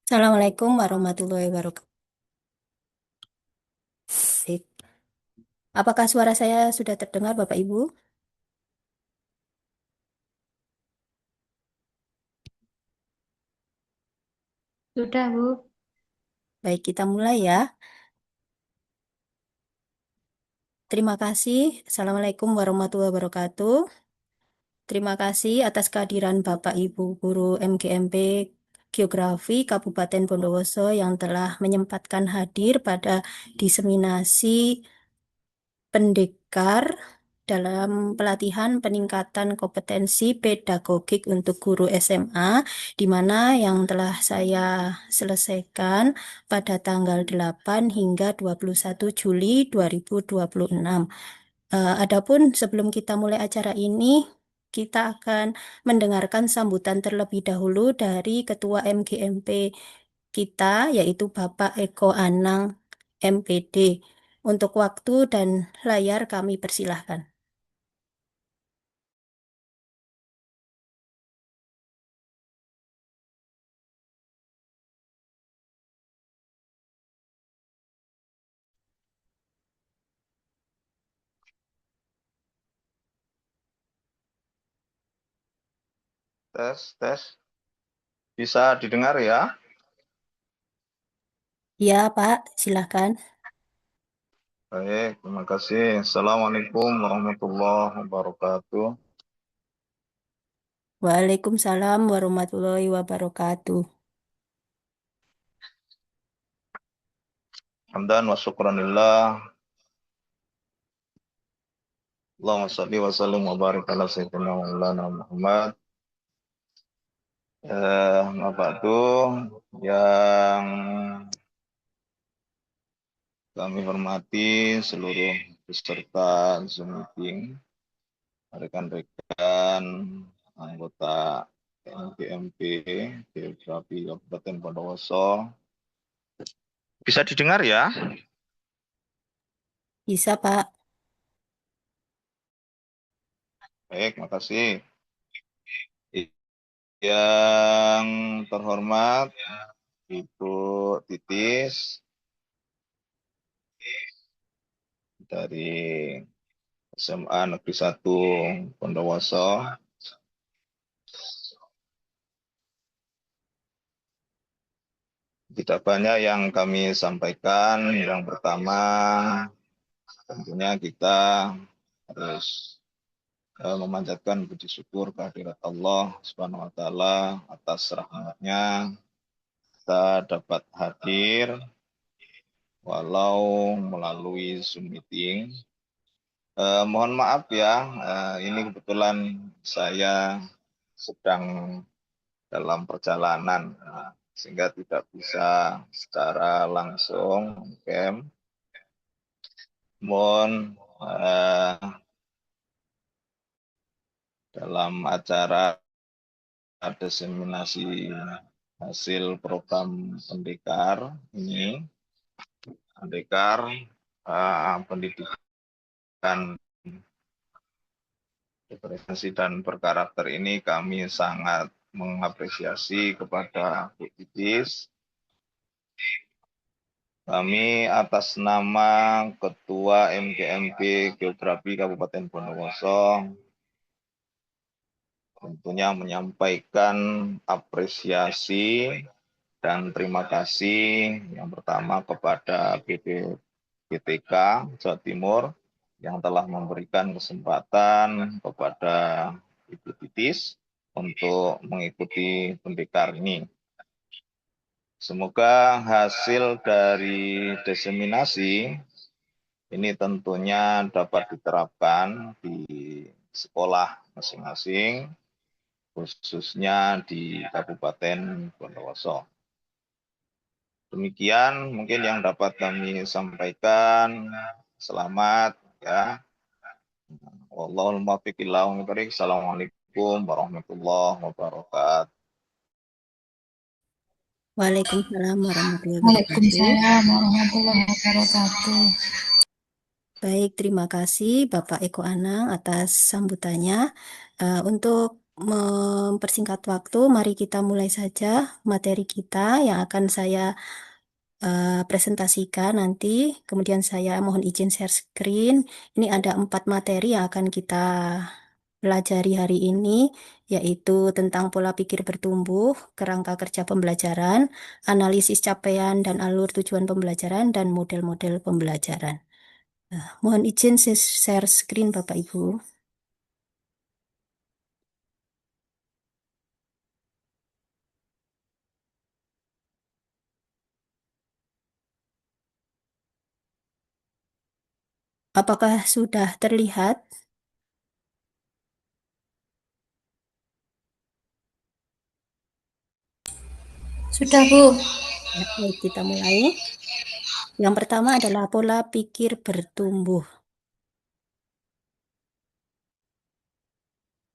Assalamualaikum warahmatullahi wabarakatuh. Apakah suara saya sudah terdengar, Bapak Ibu? Sudah, Bu. Baik, kita mulai ya. Terima kasih. Assalamualaikum warahmatullahi wabarakatuh. Terima kasih atas kehadiran Bapak Ibu Guru MGMP Geografi Kabupaten Bondowoso yang telah menyempatkan hadir pada diseminasi pendekar dalam pelatihan peningkatan kompetensi pedagogik untuk guru SMA, di mana yang telah saya selesaikan pada tanggal 8 hingga 21 Juli 2026. Adapun sebelum kita mulai acara ini, kita akan mendengarkan sambutan terlebih dahulu dari Ketua MGMP kita, yaitu Bapak Eko Anang, MPD. Untuk waktu dan layar kami persilahkan. Tes, tes. Bisa didengar ya? Ya, Pak, silahkan. Baik, terima kasih. Assalamualaikum warahmatullahi wabarakatuh. Waalaikumsalam warahmatullahi wabarakatuh. Hamdan wa syukranillah. Allahumma sholli wa sallim wa barik ala sayyidina Maulana Muhammad. Bapak tuh yang kami hormati seluruh peserta Zoom meeting, rekan-rekan anggota MGMP Geografi Kabupaten Bondowoso. Bisa didengar ya? Bisa, Pak. Baik, makasih. Yang terhormat Ibu Titis dari SMA Negeri 1 Bondowoso. Tidak banyak yang kami sampaikan. Yang pertama, tentunya kita harus memanjatkan puji syukur kehadirat Allah Subhanahu wa taala atas rahmatnya kita dapat hadir walau melalui Zoom meeting. Mohon maaf ya, ini kebetulan saya sedang dalam perjalanan, sehingga tidak bisa secara langsung camp. Mohon dalam acara diseminasi hasil program pendekar ini, pendekar pendidikan referensi dan berkarakter ini kami sangat mengapresiasi kepada Bu Titis. Kami atas nama Ketua MGMP Geografi Kabupaten Bondowoso tentunya menyampaikan apresiasi dan terima kasih yang pertama kepada BPPTK Jawa Timur yang telah memberikan kesempatan kepada Ibu Titis untuk mengikuti pendekar ini. Semoga hasil dari diseminasi ini tentunya dapat diterapkan di sekolah masing-masing, khususnya di Kabupaten Bondowoso. Demikian mungkin yang dapat kami sampaikan. Selamat ya. Wallahul muwaffiq ila aqwamit thoriq. Assalamualaikum warahmatullahi wabarakatuh. Waalaikumsalam warahmatullahi wabarakatuh. Waalaikumsalam warahmatullahi wabarakatuh. Baik, terima kasih Bapak Eko Anang atas sambutannya. Untuk mempersingkat waktu, mari kita mulai saja materi kita yang akan saya presentasikan nanti. Kemudian saya mohon izin share screen. Ini ada 4 materi yang akan kita pelajari hari ini, yaitu tentang pola pikir bertumbuh, kerangka kerja pembelajaran, analisis capaian dan alur tujuan pembelajaran, dan model-model pembelajaran. Nah, mohon izin share screen Bapak Ibu. Apakah sudah terlihat? Sudah, Bu. Ya, baik, kita mulai. Yang pertama adalah pola pikir bertumbuh.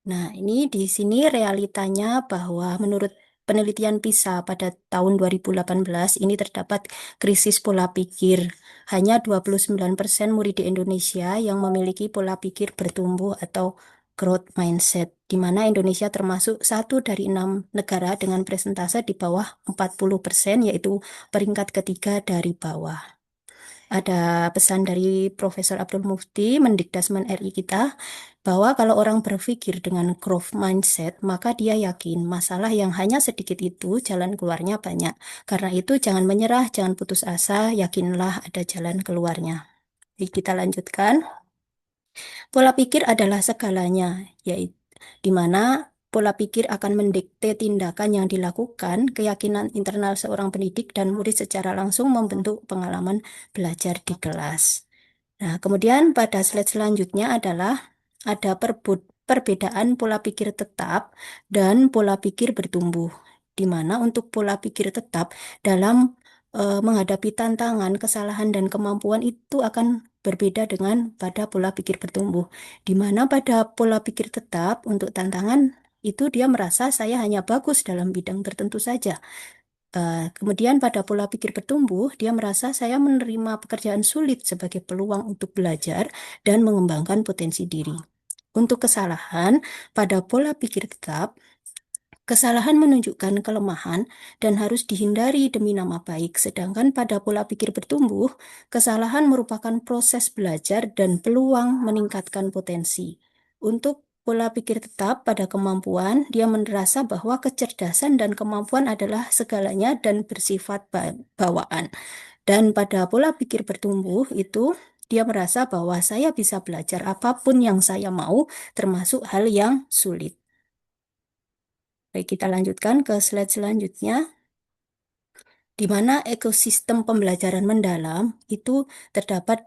Nah, ini di sini realitanya bahwa menurut penelitian PISA pada tahun 2018 ini terdapat krisis pola pikir. Hanya 29% murid di Indonesia yang memiliki pola pikir bertumbuh atau growth mindset, di mana Indonesia termasuk satu dari 6 negara dengan persentase di bawah 40%, yaitu peringkat ketiga dari bawah. Ada pesan dari Profesor Abdul Mufti, Mendikdasmen RI kita, bahwa kalau orang berpikir dengan growth mindset, maka dia yakin masalah yang hanya sedikit itu jalan keluarnya banyak. Karena itu jangan menyerah, jangan putus asa, yakinlah ada jalan keluarnya. Jadi kita lanjutkan. Pola pikir adalah segalanya, yaitu di mana pola pikir akan mendikte tindakan yang dilakukan, keyakinan internal seorang pendidik dan murid secara langsung membentuk pengalaman belajar di kelas. Nah, kemudian pada slide selanjutnya adalah ada perbedaan pola pikir tetap dan pola pikir bertumbuh. Di mana untuk pola pikir tetap dalam menghadapi tantangan, kesalahan, dan kemampuan itu akan berbeda dengan pada pola pikir bertumbuh. Di mana pada pola pikir tetap untuk tantangan itu dia merasa saya hanya bagus dalam bidang tertentu saja. Kemudian pada pola pikir bertumbuh, dia merasa saya menerima pekerjaan sulit sebagai peluang untuk belajar dan mengembangkan potensi diri. Untuk kesalahan, pada pola pikir tetap, kesalahan menunjukkan kelemahan dan harus dihindari demi nama baik. Sedangkan pada pola pikir bertumbuh, kesalahan merupakan proses belajar dan peluang meningkatkan potensi. Untuk pola pikir tetap pada kemampuan, dia merasa bahwa kecerdasan dan kemampuan adalah segalanya dan bersifat bawaan. Dan pada pola pikir bertumbuh itu, dia merasa bahwa saya bisa belajar apapun yang saya mau, termasuk hal yang sulit. Baik, kita lanjutkan ke slide selanjutnya, di mana ekosistem pembelajaran mendalam itu terdapat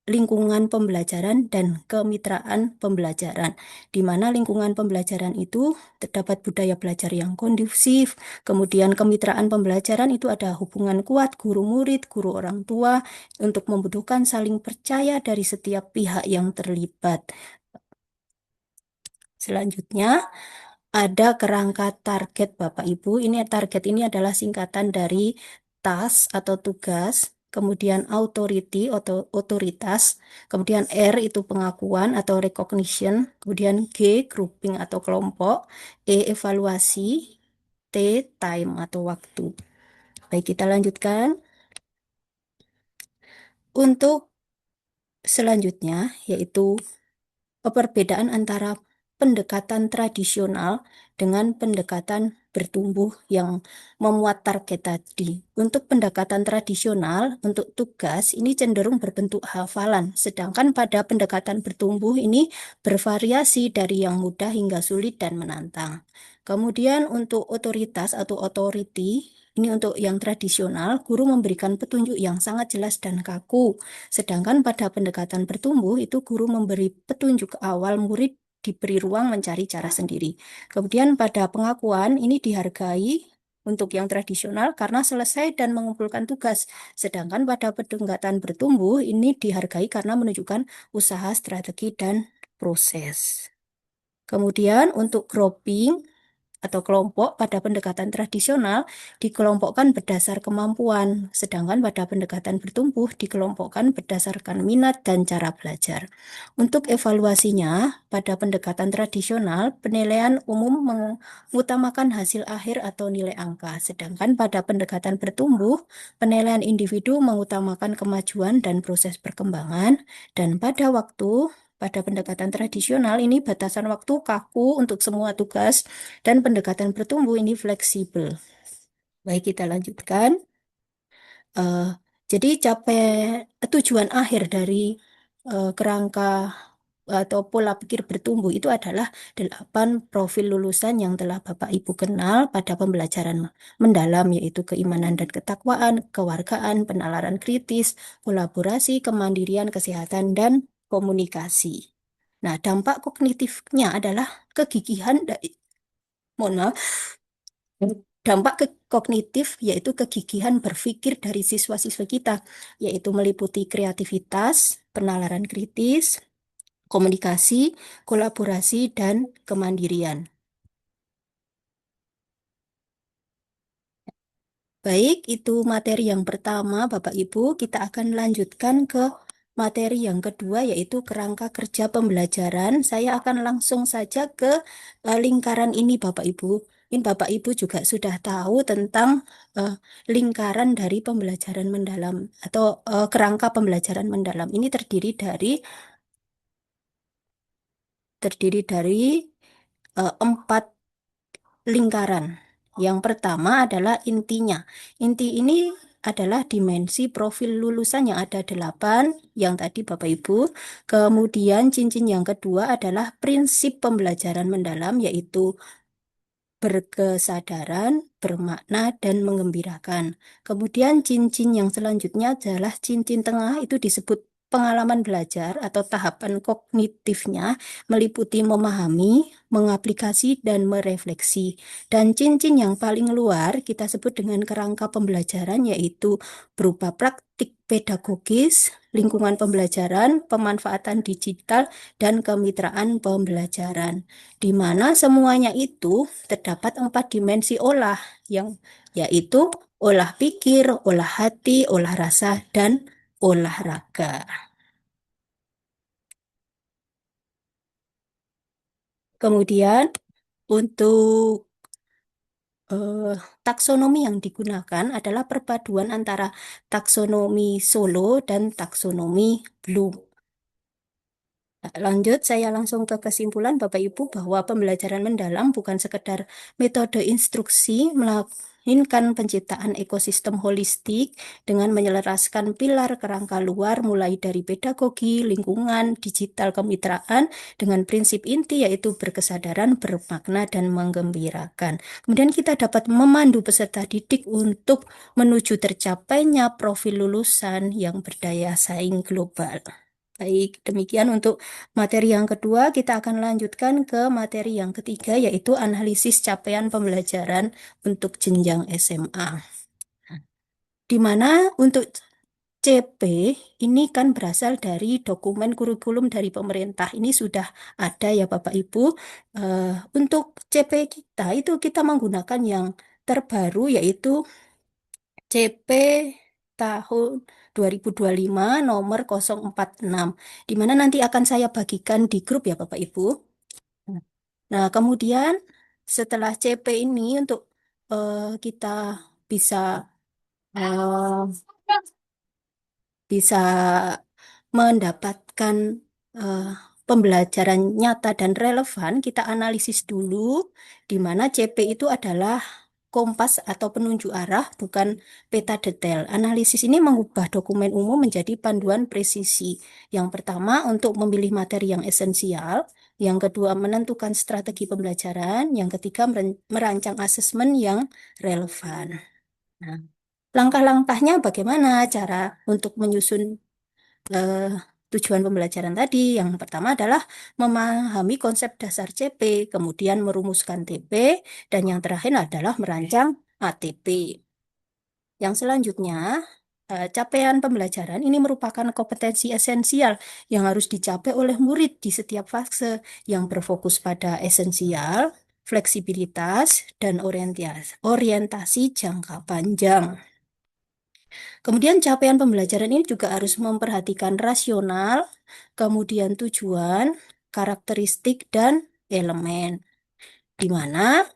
lingkungan pembelajaran dan kemitraan pembelajaran, di mana lingkungan pembelajaran itu terdapat budaya belajar yang kondusif, kemudian kemitraan pembelajaran itu ada hubungan kuat guru-murid, guru orang tua, untuk membutuhkan saling percaya dari setiap pihak yang terlibat. Selanjutnya, ada kerangka target Bapak Ibu. Ini target ini adalah singkatan dari task atau tugas, kemudian authority atau otoritas, kemudian R itu pengakuan atau recognition, kemudian G grouping atau kelompok, E evaluasi, T time atau waktu. Baik, kita lanjutkan. Untuk selanjutnya yaitu perbedaan antara pendekatan tradisional dengan pendekatan bertumbuh yang memuat target tadi. Untuk pendekatan tradisional, untuk tugas, ini cenderung berbentuk hafalan, sedangkan pada pendekatan bertumbuh ini bervariasi dari yang mudah hingga sulit dan menantang. Kemudian untuk otoritas atau authority, ini untuk yang tradisional, guru memberikan petunjuk yang sangat jelas dan kaku. Sedangkan pada pendekatan bertumbuh, itu guru memberi petunjuk awal, murid diberi ruang mencari cara sendiri. Kemudian pada pengakuan, ini dihargai untuk yang tradisional karena selesai dan mengumpulkan tugas. Sedangkan pada pendekatan bertumbuh, ini dihargai karena menunjukkan usaha, strategi, dan proses. Kemudian untuk grouping, atau kelompok pada pendekatan tradisional dikelompokkan berdasar kemampuan, sedangkan pada pendekatan bertumbuh dikelompokkan berdasarkan minat dan cara belajar. Untuk evaluasinya, pada pendekatan tradisional, penilaian umum mengutamakan hasil akhir atau nilai angka, sedangkan pada pendekatan bertumbuh, penilaian individu mengutamakan kemajuan dan proses perkembangan, dan pada pendekatan tradisional ini batasan waktu kaku untuk semua tugas dan pendekatan bertumbuh ini fleksibel. Baik, kita lanjutkan. Eh, jadi tujuan akhir dari kerangka atau pola pikir bertumbuh itu adalah 8 profil lulusan yang telah Bapak Ibu kenal pada pembelajaran mendalam, yaitu keimanan dan ketakwaan, kewargaan, penalaran kritis, kolaborasi, kemandirian, kesehatan, dan komunikasi. Nah, dampak kognitifnya adalah kegigihan mohon maaf, dampak kognitif yaitu kegigihan berpikir dari siswa-siswa kita, yaitu meliputi kreativitas, penalaran kritis, komunikasi, kolaborasi, dan kemandirian. Baik, itu materi yang pertama, Bapak Ibu. Kita akan lanjutkan ke materi yang kedua, yaitu kerangka kerja pembelajaran. Saya akan langsung saja ke lingkaran ini, Bapak Ibu. Ini Bapak Ibu juga sudah tahu tentang eh, lingkaran dari pembelajaran mendalam atau kerangka pembelajaran mendalam. Ini terdiri dari 4 lingkaran. Yang pertama adalah intinya. Inti ini adalah dimensi profil lulusan yang ada 8, yang tadi Bapak Ibu. Kemudian cincin yang kedua adalah prinsip pembelajaran mendalam, yaitu berkesadaran, bermakna, dan menggembirakan. Kemudian cincin yang selanjutnya adalah cincin tengah, itu disebut pengalaman belajar atau tahapan kognitifnya, meliputi memahami, mengaplikasi, dan merefleksi. Dan cincin yang paling luar kita sebut dengan kerangka pembelajaran, yaitu berupa praktik pedagogis, lingkungan pembelajaran, pemanfaatan digital, dan kemitraan pembelajaran, di mana semuanya itu terdapat 4 dimensi olah, yang yaitu olah pikir, olah hati, olah rasa, dan olahraga. Kemudian untuk eh, taksonomi yang digunakan adalah perpaduan antara taksonomi Solo dan taksonomi Bloom. Lanjut, saya langsung ke kesimpulan Bapak Ibu bahwa pembelajaran mendalam bukan sekedar metode instruksi, melainkan penciptaan ekosistem holistik dengan menyelaraskan pilar kerangka luar mulai dari pedagogi, lingkungan, digital, kemitraan dengan prinsip inti yaitu berkesadaran, bermakna, dan menggembirakan. Kemudian kita dapat memandu peserta didik untuk menuju tercapainya profil lulusan yang berdaya saing global. Baik, demikian untuk materi yang kedua. Kita akan lanjutkan ke materi yang ketiga, yaitu analisis capaian pembelajaran untuk jenjang SMA. Di mana untuk CP ini kan berasal dari dokumen kurikulum dari pemerintah. Ini sudah ada ya Bapak Ibu. Untuk CP kita itu kita menggunakan yang terbaru, yaitu CP tahun 2025 nomor 046, di mana nanti akan saya bagikan di grup ya Bapak Ibu. Nah, kemudian setelah CP ini untuk kita bisa eh, bisa mendapatkan eh, pembelajaran nyata dan relevan, kita analisis dulu di mana CP itu adalah kompas atau penunjuk arah, bukan peta detail. Analisis ini mengubah dokumen umum menjadi panduan presisi. Yang pertama, untuk memilih materi yang esensial. Yang kedua, menentukan strategi pembelajaran. Yang ketiga, merancang asesmen yang relevan. Nah, langkah-langkahnya bagaimana cara untuk menyusun eh, tujuan pembelajaran tadi? Yang pertama adalah memahami konsep dasar CP, kemudian merumuskan TP, dan yang terakhir adalah merancang ATP. Yang selanjutnya, capaian pembelajaran ini merupakan kompetensi esensial yang harus dicapai oleh murid di setiap fase, yang berfokus pada esensial, fleksibilitas, dan orientasi jangka panjang. Kemudian capaian pembelajaran ini juga harus memperhatikan rasional, kemudian tujuan, karakteristik, dan elemen. Di mana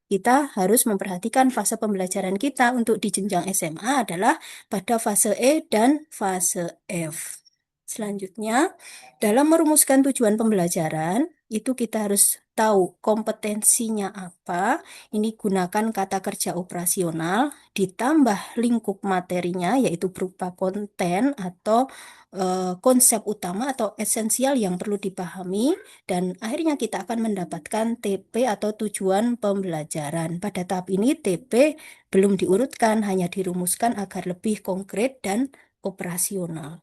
kita harus memperhatikan fase pembelajaran kita untuk di jenjang SMA adalah pada fase E dan fase F. Selanjutnya, dalam merumuskan tujuan pembelajaran, itu kita harus tahu kompetensinya apa. Ini gunakan kata kerja operasional, ditambah lingkup materinya, yaitu berupa konten atau konsep utama atau esensial yang perlu dipahami, dan akhirnya kita akan mendapatkan TP atau tujuan pembelajaran. Pada tahap ini TP belum diurutkan, hanya dirumuskan agar lebih konkret dan operasional.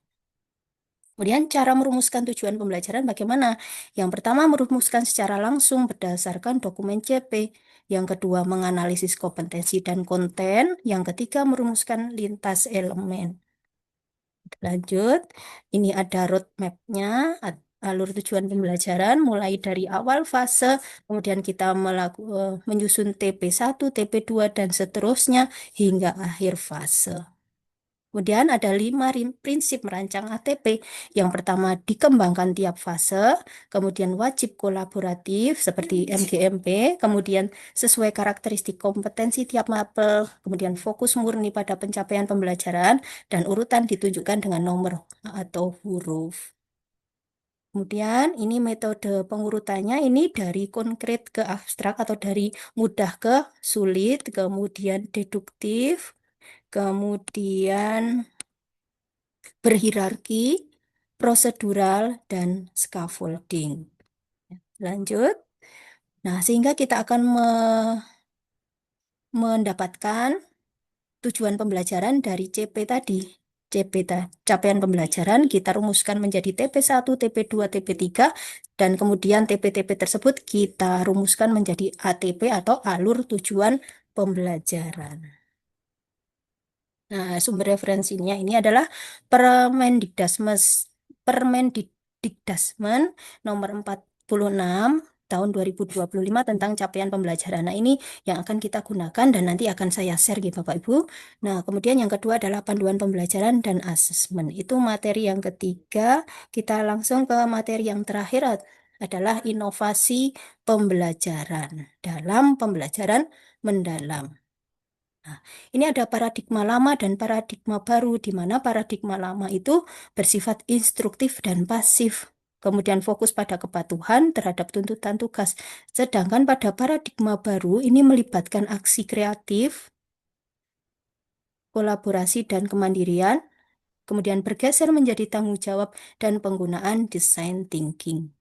Kemudian cara merumuskan tujuan pembelajaran bagaimana? Yang pertama, merumuskan secara langsung berdasarkan dokumen CP. Yang kedua, menganalisis kompetensi dan konten. Yang ketiga, merumuskan lintas elemen. Lanjut, ini ada roadmap-nya, alur tujuan pembelajaran, mulai dari awal fase, kemudian kita menyusun TP1, TP2, dan seterusnya hingga akhir fase. Kemudian ada 5 prinsip merancang ATP. Yang pertama, dikembangkan tiap fase, kemudian wajib kolaboratif seperti MGMP, kemudian sesuai karakteristik kompetensi tiap mapel, kemudian fokus murni pada pencapaian pembelajaran, dan urutan ditunjukkan dengan nomor atau huruf. Kemudian ini metode pengurutannya ini dari konkret ke abstrak atau dari mudah ke sulit, kemudian deduktif, kemudian berhierarki, prosedural, dan scaffolding. Lanjut. Nah, sehingga kita akan mendapatkan tujuan pembelajaran dari CP tadi. CP capaian pembelajaran kita rumuskan menjadi TP1, TP2, TP3, dan kemudian TP-TP tersebut kita rumuskan menjadi ATP atau alur tujuan pembelajaran. Nah, sumber referensinya ini adalah Permendikdasmen nomor 46 tahun 2025 tentang capaian pembelajaran. Nah, ini yang akan kita gunakan dan nanti akan saya share gitu Bapak Ibu. Nah, kemudian yang kedua adalah panduan pembelajaran dan asesmen. Itu materi yang ketiga. Kita langsung ke materi yang terakhir adalah inovasi pembelajaran dalam pembelajaran mendalam. Nah, ini ada paradigma lama dan paradigma baru, di mana paradigma lama itu bersifat instruktif dan pasif, kemudian fokus pada kepatuhan terhadap tuntutan tugas. Sedangkan pada paradigma baru ini melibatkan aksi kreatif, kolaborasi, dan kemandirian, kemudian bergeser menjadi tanggung jawab dan penggunaan design thinking.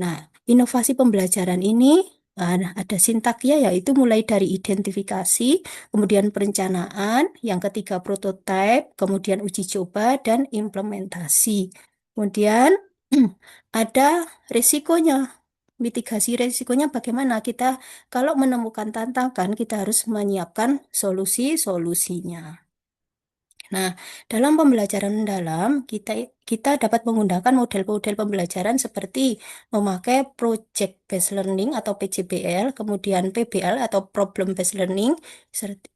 Nah, inovasi pembelajaran ini ada sintaknya, yaitu mulai dari identifikasi, kemudian perencanaan, yang ketiga prototipe, kemudian uji coba, dan implementasi. Kemudian ada risikonya, mitigasi risikonya bagaimana kita kalau menemukan tantangan, kita harus menyiapkan solusi-solusinya. Nah, dalam pembelajaran mendalam, kita dapat menggunakan model-model pembelajaran seperti memakai Project Based Learning atau PJBL, kemudian PBL atau Problem Based Learning,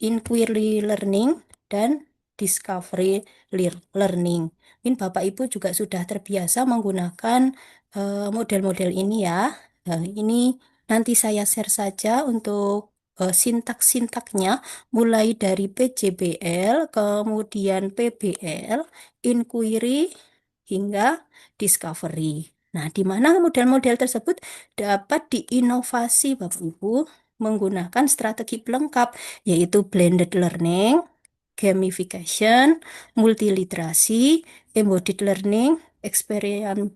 Inquiry Learning, dan Discovery Learning. Mungkin Bapak Ibu juga sudah terbiasa menggunakan model-model ini ya. Ini nanti saya share saja untuk sintak-sintaknya, mulai dari PJBL, kemudian PBL, inquiry, hingga discovery. Nah, di mana model-model tersebut dapat diinovasi Bapak Ibu menggunakan strategi pelengkap, yaitu blended learning, gamification, multiliterasi, embodied learning, experiential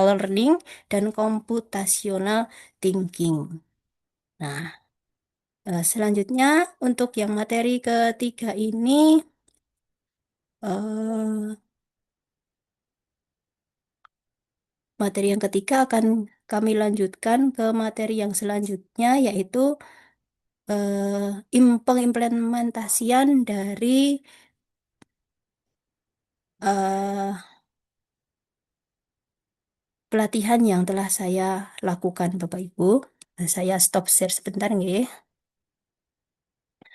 learning, dan computational thinking. Nah, selanjutnya, untuk yang materi ketiga ini, eh, materi yang ketiga akan kami lanjutkan ke materi yang selanjutnya, yaitu pengimplementasian dari eh, pelatihan yang telah saya lakukan, Bapak Ibu. Saya stop share sebentar, nggih.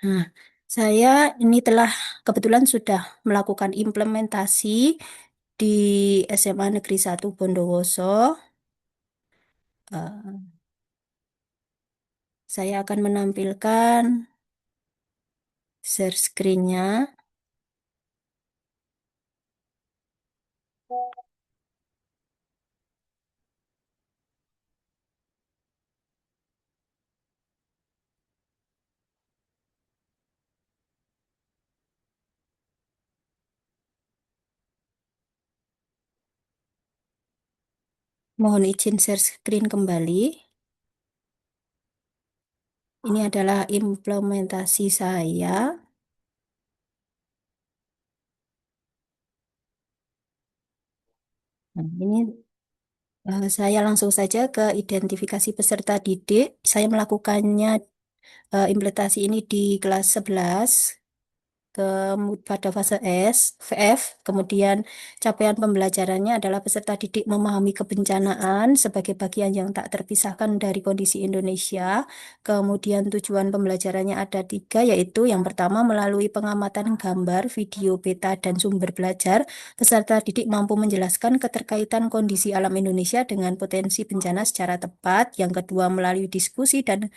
Nah, saya ini telah kebetulan sudah melakukan implementasi di SMA Negeri 1 Bondowoso. Eh, saya akan menampilkan share screen-nya. Mohon izin share screen kembali. Ini adalah implementasi saya. Nah, ini saya langsung saja ke identifikasi peserta didik. Saya melakukannya implementasi ini di kelas 11 pada fase VF. Kemudian capaian pembelajarannya adalah peserta didik memahami kebencanaan sebagai bagian yang tak terpisahkan dari kondisi Indonesia. Kemudian tujuan pembelajarannya ada 3, yaitu yang pertama melalui pengamatan gambar, video, peta, dan sumber belajar, peserta didik mampu menjelaskan keterkaitan kondisi alam Indonesia dengan potensi bencana secara tepat. Yang kedua, melalui diskusi dan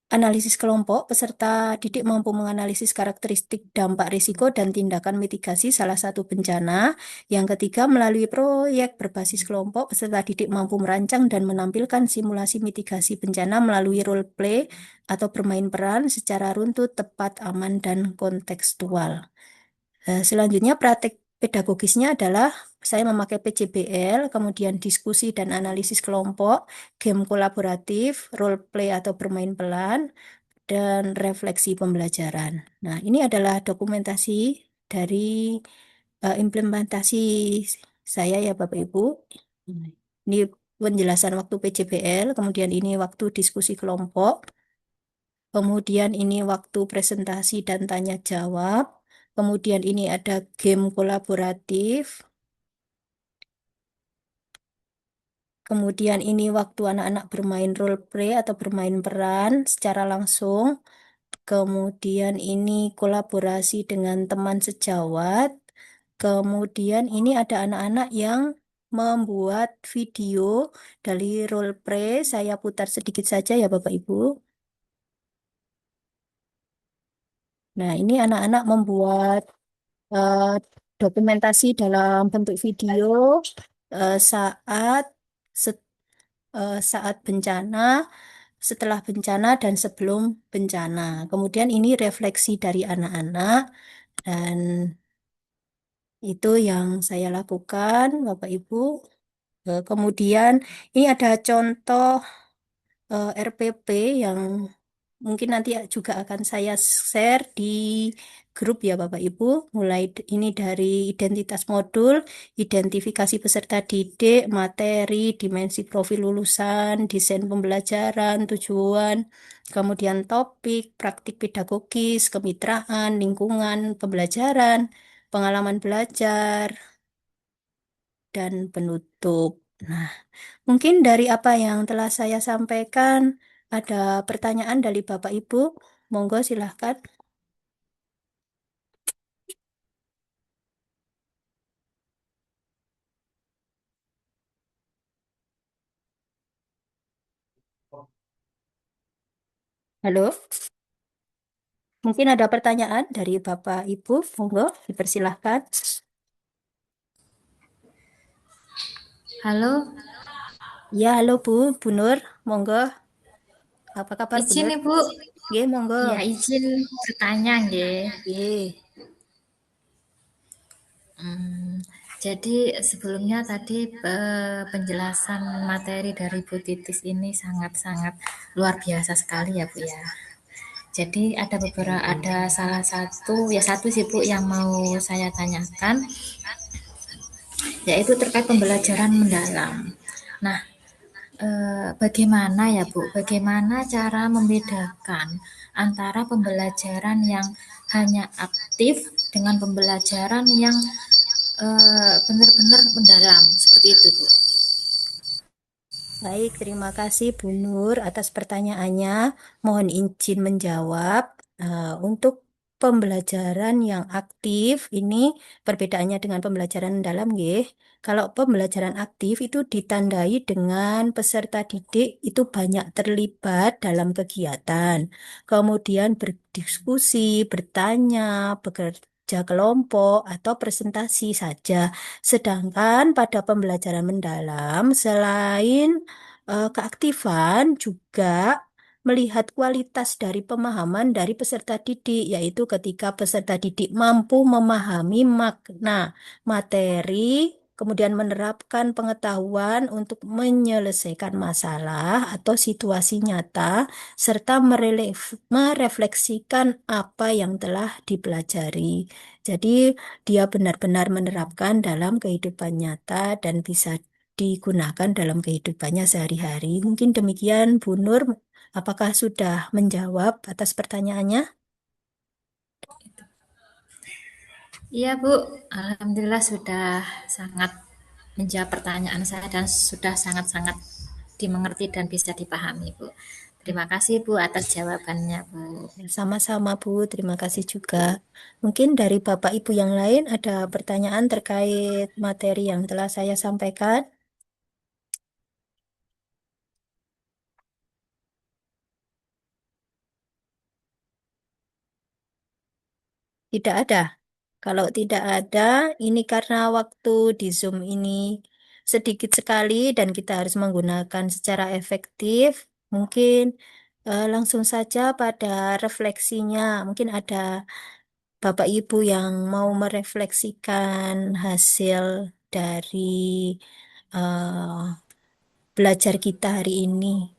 analisis kelompok, peserta didik mampu menganalisis karakteristik dampak risiko dan tindakan mitigasi salah satu bencana. Yang ketiga, melalui proyek berbasis kelompok, peserta didik mampu merancang dan menampilkan simulasi mitigasi bencana melalui role play atau bermain peran secara runtut, tepat, aman, dan kontekstual. Selanjutnya, praktek pedagogisnya adalah saya memakai PJBL, kemudian diskusi dan analisis kelompok, game kolaboratif, role play atau bermain peran, dan refleksi pembelajaran. Nah, ini adalah dokumentasi dari implementasi saya ya Bapak Ibu. Ini penjelasan waktu PJBL, kemudian ini waktu diskusi kelompok, kemudian ini waktu presentasi dan tanya jawab, kemudian ini ada game kolaboratif, kemudian ini waktu anak-anak bermain role play atau bermain peran secara langsung. Kemudian ini kolaborasi dengan teman sejawat. Kemudian ini ada anak-anak yang membuat video dari role play. Saya putar sedikit saja ya Bapak Ibu. Nah, ini anak-anak membuat eh, dokumentasi dalam bentuk video saat se- saat bencana, setelah bencana, dan sebelum bencana. Kemudian ini refleksi dari anak-anak. Dan itu yang saya lakukan, Bapak Ibu. Kemudian ini ada contoh RPP yang mungkin nanti juga akan saya share di grup ya Bapak Ibu. Mulai ini dari identitas modul, identifikasi peserta didik, materi, dimensi profil lulusan, desain pembelajaran, tujuan, kemudian topik, praktik pedagogis, kemitraan, lingkungan, pembelajaran, pengalaman belajar, dan penutup. Nah, mungkin dari apa yang telah saya sampaikan, ada pertanyaan dari Bapak Ibu? Monggo silahkan. Halo, mungkin ada pertanyaan dari Bapak Ibu? Monggo dipersilahkan. Halo, Ya, halo Bu Nur. Monggo. Apa kabar Bu izin Nur? Ibu. Oke, monggo. Ya, izin bertanya nggih. Oke. Hmm, jadi sebelumnya tadi penjelasan materi dari Bu Titis ini sangat-sangat luar biasa sekali ya Bu ya. Jadi ada salah satu ya satu sih Bu yang mau saya tanyakan, yaitu terkait pembelajaran mendalam. Nah, bagaimana ya Bu, bagaimana cara membedakan antara pembelajaran yang hanya aktif dengan pembelajaran yang benar-benar mendalam seperti itu Bu? Baik, terima kasih Bu Nur atas pertanyaannya. Mohon izin menjawab. Untuk pembelajaran yang aktif ini perbedaannya dengan pembelajaran mendalam, nggih. Kalau pembelajaran aktif itu ditandai dengan peserta didik itu banyak terlibat dalam kegiatan, kemudian berdiskusi, bertanya, bekerja kelompok atau presentasi saja. Sedangkan pada pembelajaran mendalam, selain keaktifan juga melihat kualitas dari pemahaman dari peserta didik, yaitu ketika peserta didik mampu memahami makna materi, kemudian menerapkan pengetahuan untuk menyelesaikan masalah atau situasi nyata, serta merefleksikan apa yang telah dipelajari. Jadi, dia benar-benar menerapkan dalam kehidupan nyata dan bisa digunakan dalam kehidupannya sehari-hari. Mungkin demikian, Bu Nur. Apakah sudah menjawab atas pertanyaannya? Iya Bu, alhamdulillah sudah sangat menjawab pertanyaan saya dan sudah sangat-sangat dimengerti dan bisa dipahami Bu. Terima kasih Bu atas jawabannya Bu. Ya, sama-sama, Bu. Terima kasih juga. Mungkin dari Bapak Ibu yang lain ada pertanyaan terkait materi yang telah saya sampaikan? Tidak ada. Kalau tidak ada, ini karena waktu di Zoom ini sedikit sekali dan kita harus menggunakan secara efektif. Mungkin langsung saja pada refleksinya. Mungkin ada Bapak Ibu yang mau merefleksikan hasil dari belajar kita hari ini.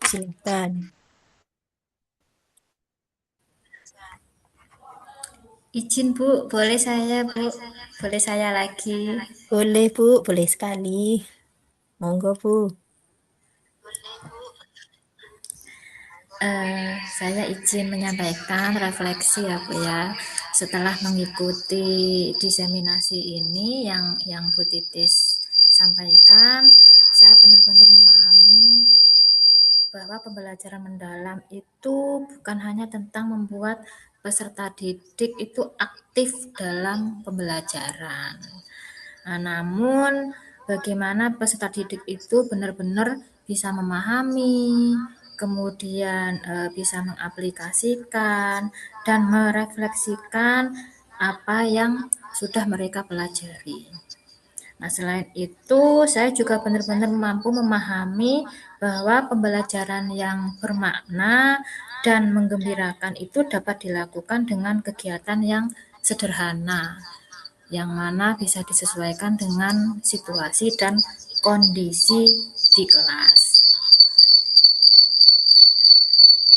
Silakan. Izin Bu, boleh saya Bu, boleh saya lagi. Boleh, Bu. Boleh sekali. Monggo, Bu. Saya izin menyampaikan refleksi ya Bu ya. Setelah mengikuti diseminasi ini yang Bu Titis sampaikan, saya benar-benar memahami bahwa pembelajaran mendalam itu bukan hanya tentang membuat peserta didik itu aktif dalam pembelajaran. Nah, namun bagaimana peserta didik itu benar-benar bisa memahami, kemudian bisa mengaplikasikan dan merefleksikan apa yang sudah mereka pelajari. Nah, selain itu, saya juga benar-benar mampu memahami bahwa pembelajaran yang bermakna dan menggembirakan itu dapat dilakukan dengan kegiatan yang sederhana, yang mana bisa disesuaikan dengan situasi dan kondisi di kelas.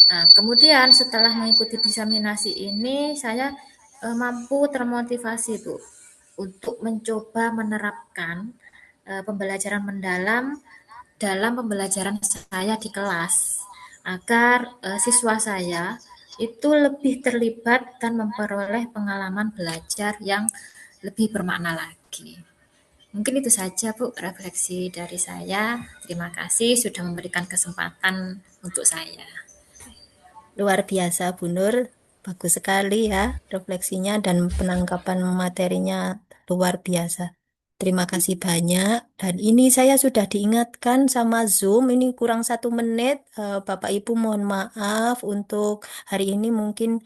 Nah, kemudian setelah mengikuti diseminasi ini, saya mampu termotivasi, Bu, untuk mencoba menerapkan pembelajaran mendalam dalam pembelajaran saya di kelas, agar siswa saya itu lebih terlibat dan memperoleh pengalaman belajar yang lebih bermakna lagi. Mungkin itu saja Bu refleksi dari saya. Terima kasih sudah memberikan kesempatan untuk saya. Luar biasa, Bu Nur. Bagus sekali ya refleksinya dan penangkapan materinya luar biasa. Terima kasih banyak. Dan ini saya sudah diingatkan sama Zoom, ini kurang 1 menit. Bapak Ibu mohon maaf untuk hari ini mungkin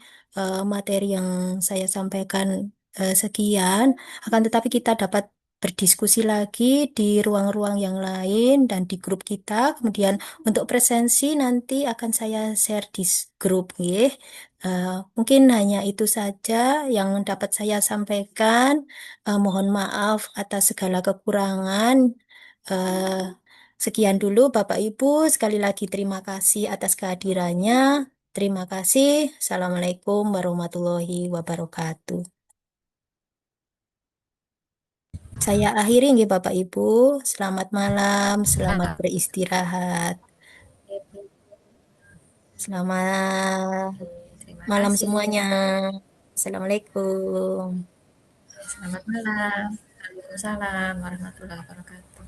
materi yang saya sampaikan sekian. Akan tetapi kita dapat berdiskusi lagi di ruang-ruang yang lain dan di grup kita. Kemudian untuk presensi nanti akan saya share di grup, nggih. Mungkin hanya itu saja yang dapat saya sampaikan. Mohon maaf atas segala kekurangan. Eh, Sekian dulu, Bapak Ibu. Sekali lagi terima kasih atas kehadirannya. Terima kasih. Assalamualaikum warahmatullahi wabarakatuh. Saya akhiri nggih Bapak Ibu. Selamat malam, selamat beristirahat. Selamat Terima malam kasih. semuanya. Assalamualaikum. Selamat malam. Waalaikumsalam warahmatullahi wabarakatuh.